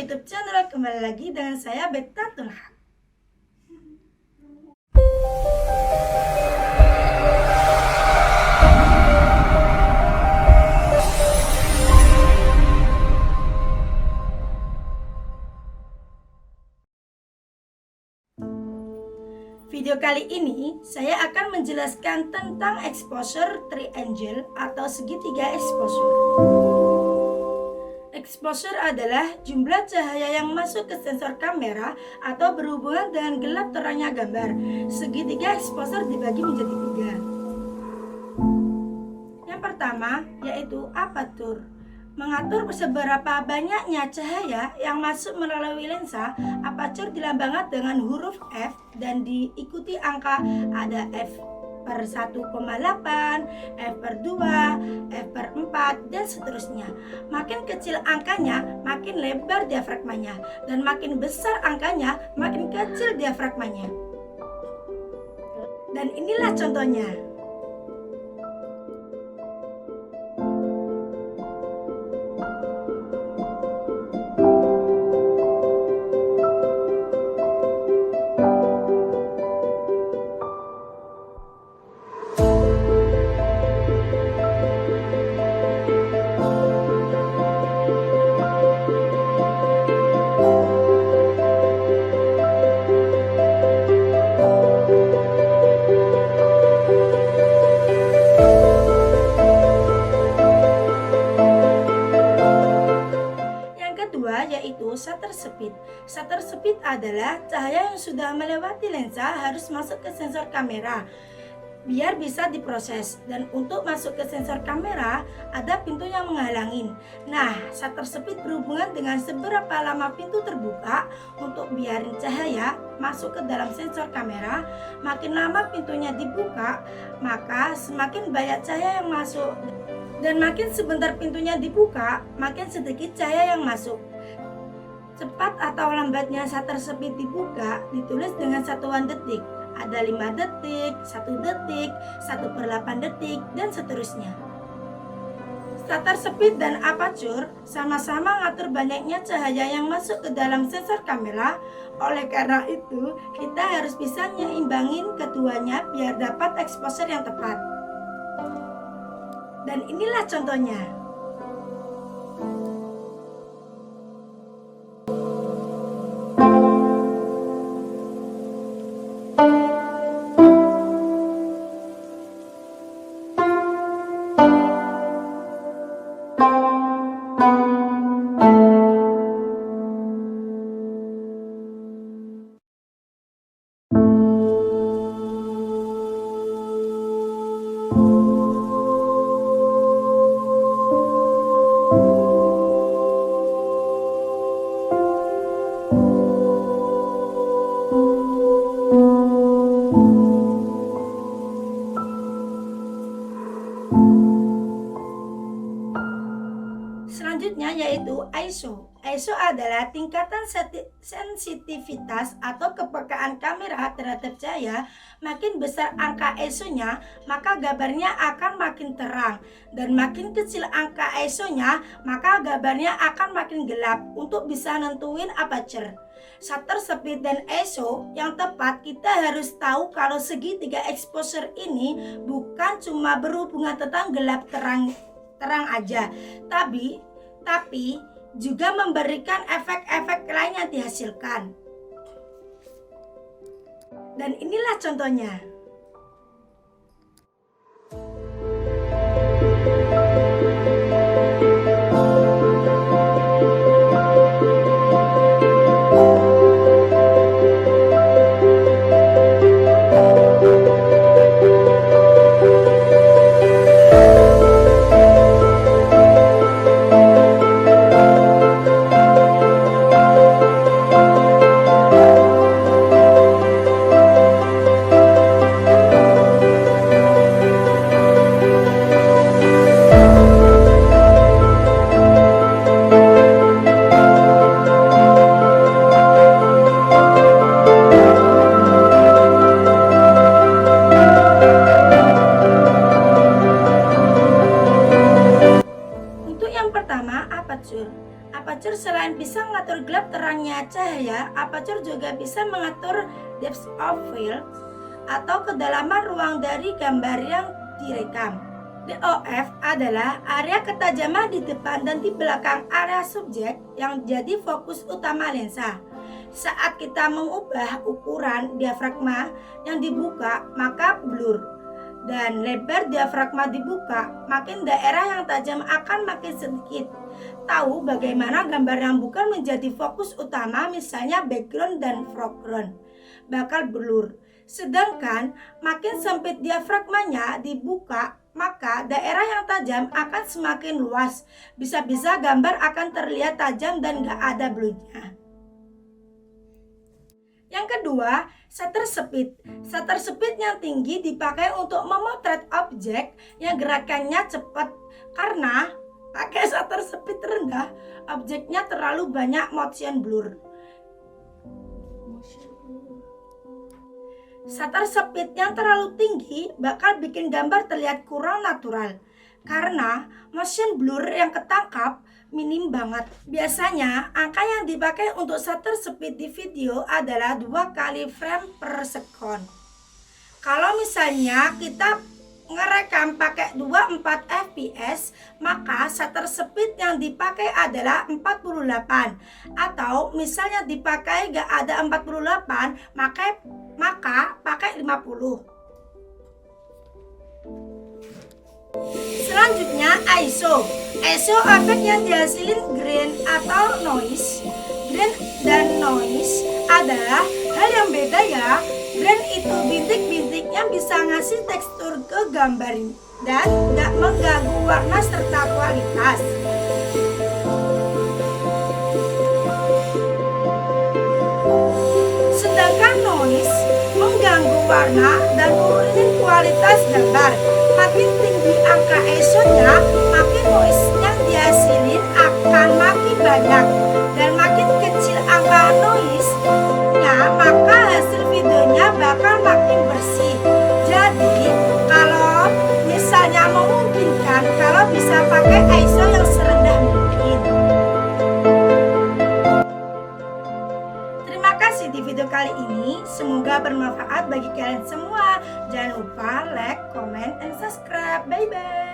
YouTube channel. Kembali lagi dengan saya Beta Tulha. Video kali ini saya akan menjelaskan tentang exposure triangle atau segitiga exposure. Exposure adalah jumlah cahaya yang masuk ke sensor kamera atau berhubungan dengan gelap terangnya gambar. Segitiga exposure dibagi menjadi 3. Yang pertama yaitu aperture, mengatur seberapa banyaknya cahaya yang masuk melalui lensa. Aperture dilambangkan dengan huruf F dan diikuti angka ada f/1,8, f/2, f/4 dan seterusnya. Makin kecil angkanya, makin lebar diafragmanya, dan makin besar angkanya, makin kecil diafragmanya. Dan inilah contohnya. Yaitu shutter speed. Shutter speed adalah cahaya yang sudah melewati lensa harus masuk ke sensor kamera biar bisa diproses, dan untuk masuk ke sensor kamera ada pintu yang menghalangi. Nah, shutter speed berhubungan dengan seberapa lama pintu terbuka untuk biarin cahaya masuk ke dalam sensor kamera. Makin lama pintunya dibuka, maka semakin banyak cahaya yang masuk, dan makin sebentar pintunya dibuka, makin sedikit cahaya yang masuk. Cepat atau lambatnya shutter speed dibuka ditulis dengan satuan detik. Ada 5 detik, 1 detik, 1/8 detik, dan seterusnya. Shutter speed dan aperture sama-sama ngatur banyaknya cahaya yang masuk ke dalam sensor kamera. Oleh karena itu, kita harus bisa nyeimbangin keduanya biar dapat exposure yang tepat. Dan inilah contohnya. Selanjutnya yaitu ISO. ISO adalah tingkatan sensitivitas atau kepekaan kamera terhadap cahaya. Makin besar angka ISO-nya, maka gambarnya akan makin terang, dan makin kecil angka ISO-nya, maka gambarnya akan makin gelap. Untuk bisa nentuin aperture, shutter speed dan ISO yang tepat, kita harus tahu kalau segitiga exposure ini bukan cuma berhubungan tentang gelap terang aja, tapi juga memberikan efek-efek lain yang dihasilkan. Dan inilah contohnya. mengatur gelap terangnya cahaya, aperture juga bisa mengatur depth of field atau kedalaman ruang dari gambar yang direkam. DOF adalah area ketajaman di depan dan di belakang area subjek yang jadi fokus utama lensa. Saat kita mengubah ukuran diafragma yang dibuka, maka blur. Dan lebar diafragma dibuka, makin daerah yang tajam akan makin sedikit. Tahu bagaimana gambar yang bukan menjadi fokus utama, misalnya background dan foreground, bakal blur. Sedangkan makin sempit diafragmanya dibuka, maka daerah yang tajam akan semakin luas. Bisa-bisa gambar akan terlihat tajam dan gak ada blurnya. Yang kedua, shutter speed. Shutter speed yang tinggi dipakai untuk memotret objek yang gerakannya cepat. Karena pakai shutter speed rendah, objeknya terlalu banyak motion blur. Shutter speed yang terlalu tinggi bakal bikin gambar terlihat kurang natural karena motion blur yang ketangkap minim banget. Biasanya angka yang dipakai untuk shutter speed di video adalah 2 kali frame per second. Kalau misalnya kita ngerekam pakai 24 fps, maka shutter speed yang dipakai adalah 48. Atau misalnya dipakai gak ada 48, maka pakai 50. Selanjutnya ISO. ISO efek yang dihasilin grain atau noise. Grain dan noise adalah hal yang beda ya. Grain itu bintik-bintik yang bisa ngasih tekstur ke gambar dan gak mengganggu warna serta kualitas. Sedangkan noise mengganggu warna dan nurunin kualitas gambar. Makin tinggi angka ISO-nya, makin noise yang dihasilin akan makin banyak. Dan makin kecil angka noise-nya, maka hasil videonya bakal makin bersih. Jadi, kalau misalnya memungkinkan, kalau bisa pakai ISO yang serendah mungkin. Terima kasih di video kali ini. Semoga bermanfaat bagi kalian semua. Jangan lupa like, comment, and subscribe. Bye-bye.